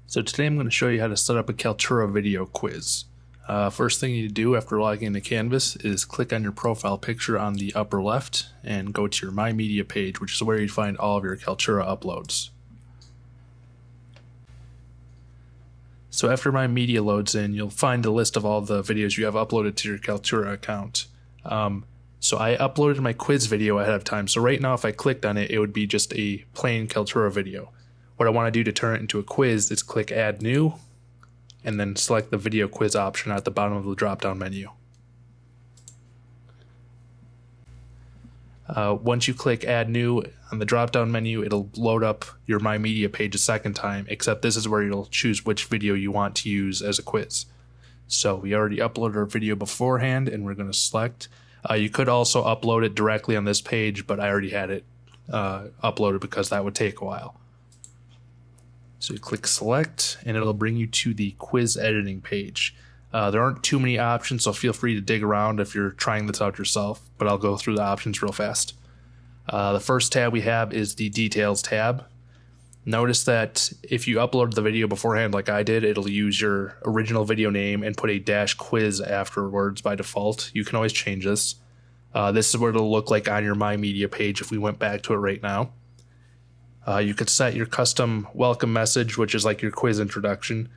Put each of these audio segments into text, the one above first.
So today I'm going to show you how to set up a Kaltura video quiz. First thing you need to do after logging into Canvas is click on your profile picture on the upper left and go to your My Media page, which is where you find all of your Kaltura uploads. So after My Media loads in, you'll find a list of all the videos you have uploaded to your Kaltura account. So I uploaded my quiz video ahead of time. So right now if I clicked on it, it would be just a plain Kaltura video. What I want to do to turn it into a quiz is click Add New, and then select the video quiz option at the bottom of the drop-down menu. Once you click Add New on the drop-down menu, it'll load up your My Media page a second time, except this is where you'll choose which video you want to use as a quiz. So we already uploaded our video beforehand, and we're going to select. You could also upload it directly on this page, but I already had it uploaded because that would take a while. So you click select and it'll bring you to the quiz editing page. There aren't too many options, so feel free to dig around if you're trying this out yourself, but I'll go through the options real fast. The first tab we have is the details tab. Notice that if you upload the video beforehand like I did, it'll use your original video name and put a -quiz afterwards by default. You can always change this. This is what it'll look like on your My Media page if we went back to it right now. You could set your custom welcome message, which is like your quiz introduction.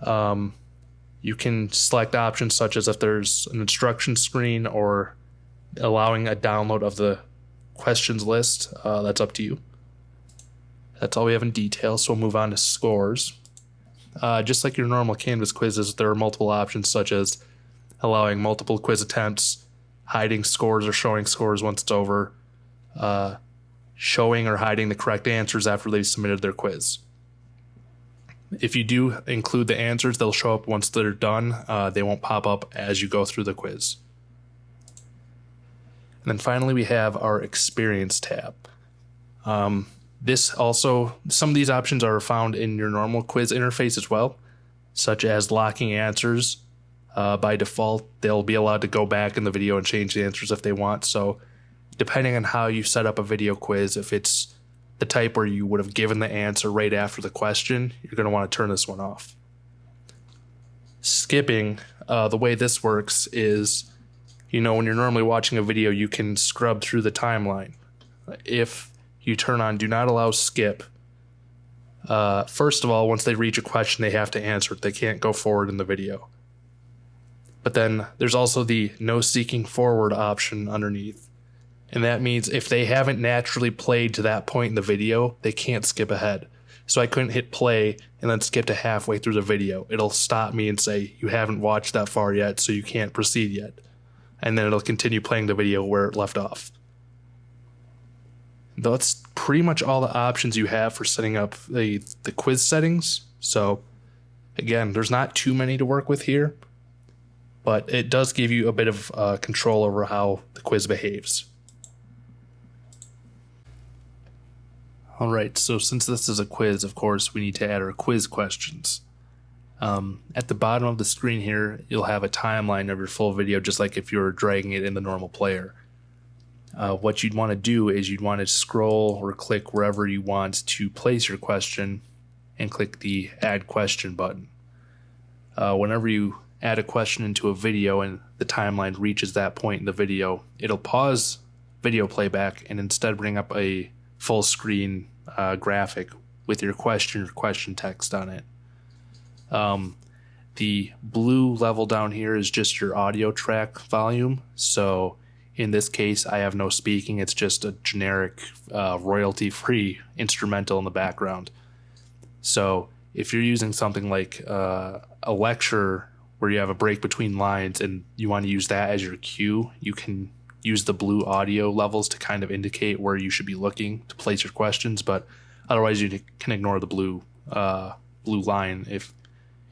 You can select options such as if there's an instruction screen or allowing a download of the questions list. That's up to you. That's all we have in details, so we'll move on to scores. Just like your normal Canvas quizzes, there are multiple options such as allowing multiple quiz attempts, hiding scores or showing scores once it's over, showing or hiding the correct answers after they've submitted their quiz. If you do include the answers, they'll show up once they're done. They won't pop up as you go through the quiz. And then finally we have our experience tab. Some of these options are found in your normal quiz interface as well, such as locking answers. By default, they'll be allowed to go back in the video and change the answers if they want. So depending on how you set up a video quiz, if it's the type where you would have given the answer right after the question, you're going to want to turn this one off. Skipping, the way this works is, when you're normally watching a video, you can scrub through the timeline. If you turn on Do Not Allow Skip, first of all, once they reach a question, they have to answer it. They can't go forward in the video. But then there's also the No Seeking Forward option underneath. And that means if they haven't naturally played to that point in the video, they can't skip ahead. So I couldn't hit play and then skip to halfway through the video. It'll stop me and say, you haven't watched that far yet, so you can't proceed yet. And then it'll continue playing the video where it left off. That's pretty much all the options you have for setting up the quiz settings. So again, there's not too many to work with here, but it does give you a bit of control over how the quiz behaves. Alright, so since this is a quiz, of course, we need to add our quiz questions. At the bottom of the screen here, you'll have a timeline of your full video, just like if you were dragging it in the normal player. What you'd want to do is you'd want to scroll or click wherever you want to place your question and click the Add Question button. Whenever you add a question into a video and the timeline reaches that point in the video, it'll pause video playback and instead bring up a full screen graphic with your question or question text on it. The blue level down here is just your audio track volume. So in this case, I have no speaking. It's just a generic royalty-free instrumental in the background. So if you're using something like a lecture where you have a break between lines and you want to use that as your cue, you can use the blue audio levels to kind of indicate where you should be looking to place your questions, but otherwise you can ignore the blue line if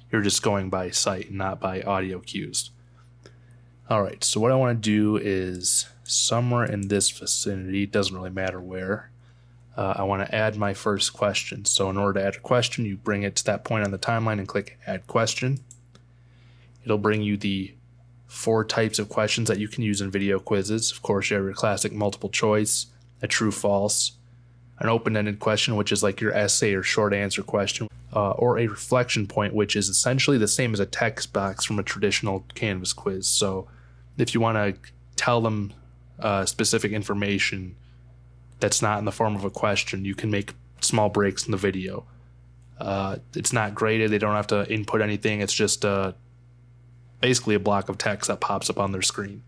you're just going by sight and not by audio cues. Alright, so what I want to do is somewhere in this vicinity, it doesn't really matter where, I want to add my first question. So in order to add a question, you bring it to that point on the timeline and click Add Question. It'll bring you the 4 types of questions that you can use in video quizzes. Of course, you have your classic multiple choice, a true false, an open-ended question, which is like your essay or short answer question, or a reflection point, which is essentially the same as a text box from a traditional Canvas quiz. So if you want to tell them specific information that's not in the form of a question, you can make small breaks in the video. It's not graded. They don't have to input anything. It's just basically a block of text that pops up on their screen.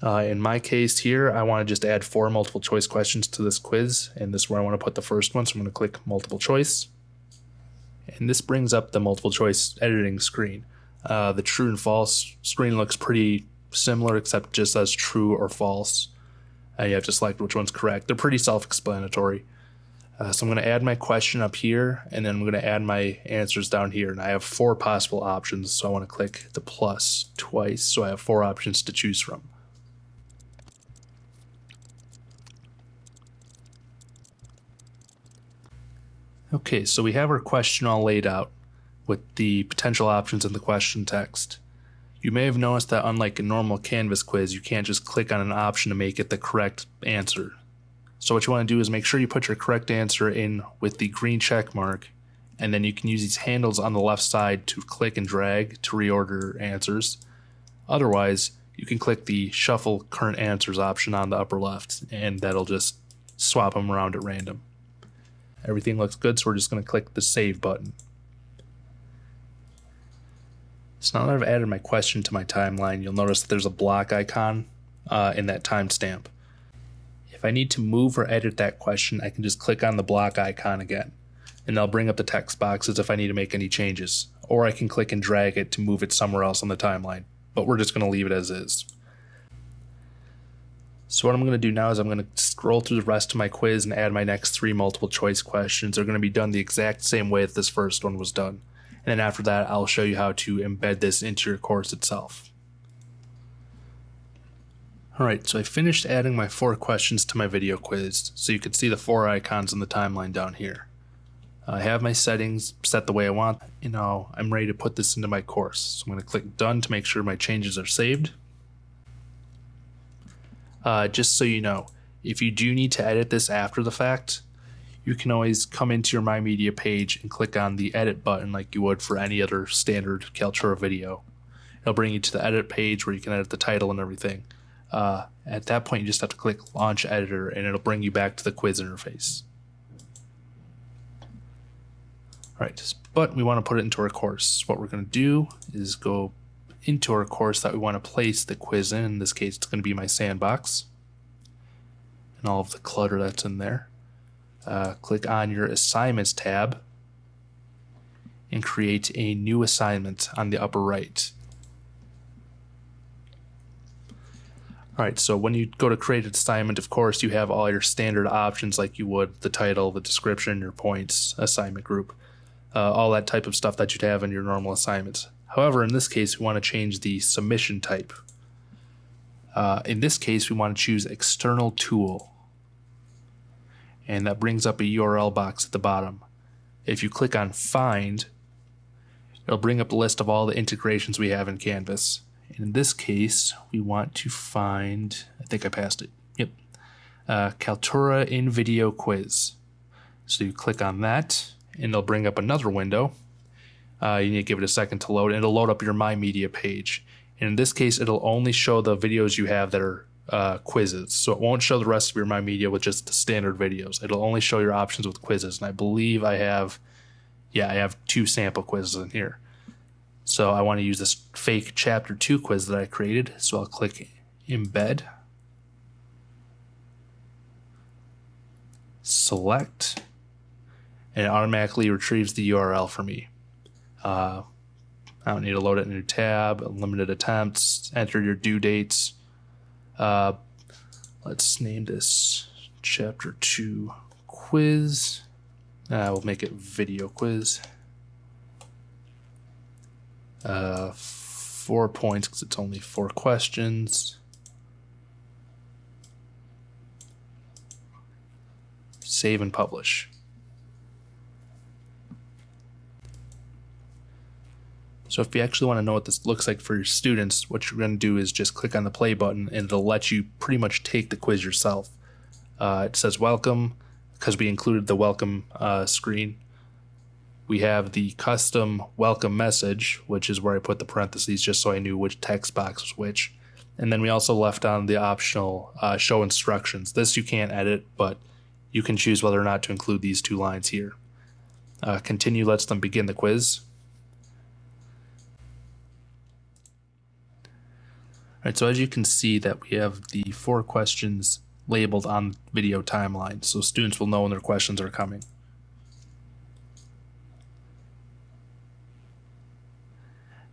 In my case here, I want to just add 4 multiple choice questions to this quiz, and this is where I want to put the first one, so I'm going to click multiple choice. And this brings up the multiple choice editing screen. The true and false screen looks pretty similar, except just says true or false. You have to select which one's correct. They're pretty self-explanatory. So I'm going to add my question up here, and then I'm going to add my answers down here. And I have 4 possible options, so I want to click the plus twice, so I have 4 options to choose from. Okay, so we have our question all laid out with the potential options in the question text. You may have noticed that unlike a normal Canvas quiz, you can't just click on an option to make it the correct answer. So what you want to do is make sure you put your correct answer in with the green check mark, and then you can use these handles on the left side to click and drag to reorder answers. Otherwise, you can click the shuffle current answers option on the upper left, and that'll just swap them around at random. Everything looks good, so we're just going to click the save button. So now that I've added my question to my timeline, you'll notice that there's a block icon in that timestamp. If I need to move or edit that question, I can just click on the block icon again, and I'll bring up the text boxes if I need to make any changes. Or I can click and drag it to move it somewhere else on the timeline, but we're just going to leave it as is. So what I'm going to do now is I'm going to scroll through the rest of my quiz and add my next 3 multiple choice questions. They're going to be done the exact same way that this first one was done. And then after that, I'll show you how to embed this into your course itself. Alright, so I finished adding my 4 questions to my video quiz, so you can see the 4 icons in the timeline down here. I have my settings set the way I want. I'm ready to put this into my course. So I'm going to click done to make sure my changes are saved. Just so you know, if you do need to edit this after the fact, you can always come into your My Media page and click on the edit button like you would for any other standard Kaltura video. It'll bring you to the edit page where you can edit the title and everything. At that point, you just have to click launch editor and it'll bring you back to the quiz interface. Alright, but we want to put it into our course. What we're going to do is go into our course that we want to place the quiz in. In this case, it's going to be my sandbox and all of the clutter that's in there. Click on your assignments tab and create a new assignment on the upper right. Alright, so when you go to create an assignment, of course, you have all your standard options like you would the title, the description, your points, assignment group, all that type of stuff that you'd have in your normal assignments. However, in this case, we want to change the submission type. In this case, we want to choose external tool. And that brings up a URL box at the bottom. If you click on find, it'll bring up a list of all the integrations we have in Canvas. And in this case, we want to find, I think I passed it. Yep. Kaltura in video quiz. So you click on that and it'll bring up another window. You need to give it a second to load, and it'll load up your My Media page. And in this case, it'll only show the videos you have that are quizzes. So it won't show the rest of your My Media with just the standard videos. It'll only show your options with quizzes. And I believe I have 2 sample quizzes in here. So I want to use this fake chapter 2 quiz that I created. So I'll click embed, select, and it automatically retrieves the URL for me. I don't need to load it in a new tab, limited attempts, enter your due dates. Let's name this chapter 2 quiz. We'll make it video quiz. 4 points because it's only 4 questions. Save and publish. So if you actually want to know what this looks like for your students, what you're going to do is just click on the play button and it'll let you pretty much take the quiz yourself. It says welcome because we included the welcome screen. we have the custom welcome message, which is where I put the parentheses just so I knew which text box was which. And then we also left on the optional show instructions. This you can't edit, but you can choose whether or not to include these 2 lines here. Continue lets them begin the quiz. Alright, so as you can see that we have the 4 questions labeled on video timeline, so students will know when their questions are coming.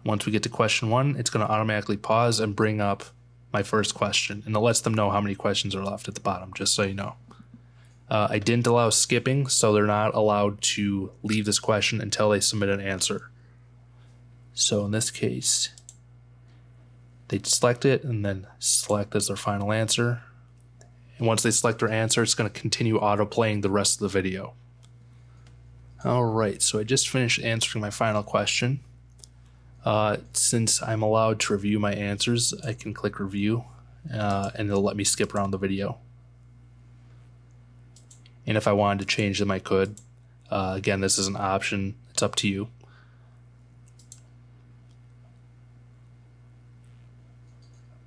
Once we get to question 1, it's going to automatically pause and bring up my first question, and it lets them know how many questions are left at the bottom, just so you know. I didn't allow skipping, so they're not allowed to leave this question until they submit an answer. So in this case, they select it and then select as their final answer. And once they select their answer, it's going to continue auto-playing the rest of the video. Alright, so I just finished answering my final question. Since I'm allowed to review my answers, I can click review and it'll let me skip around the video. And if I wanted to change them, I could. Again, this is an option. It's up to you.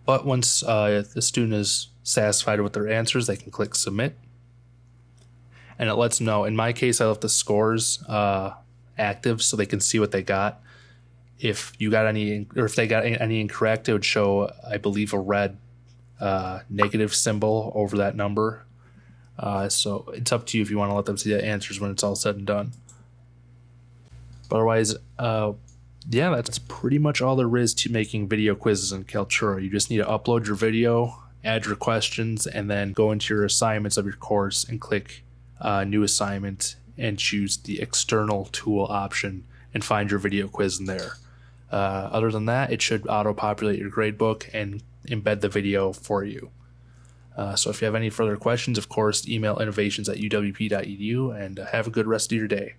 But once the student is satisfied with their answers, they can click submit. And it lets them know. In my case, I left the scores active so they can see what they got. If you got any, or if they got any incorrect, it would show, I believe, a red negative symbol over that number. So it's up to you if you want to let them see the answers when it's all said and done. But otherwise, yeah, that's pretty much all there is to making video quizzes in Kaltura. You just need to upload your video, add your questions, and then go into your assignments of your course and click new assignment and choose the external tool option and find your video quiz in there. Other than that, it should auto-populate your gradebook and embed the video for you. So if you have any further questions, of course, email innovations@uwp.edu, and have a good rest of your day.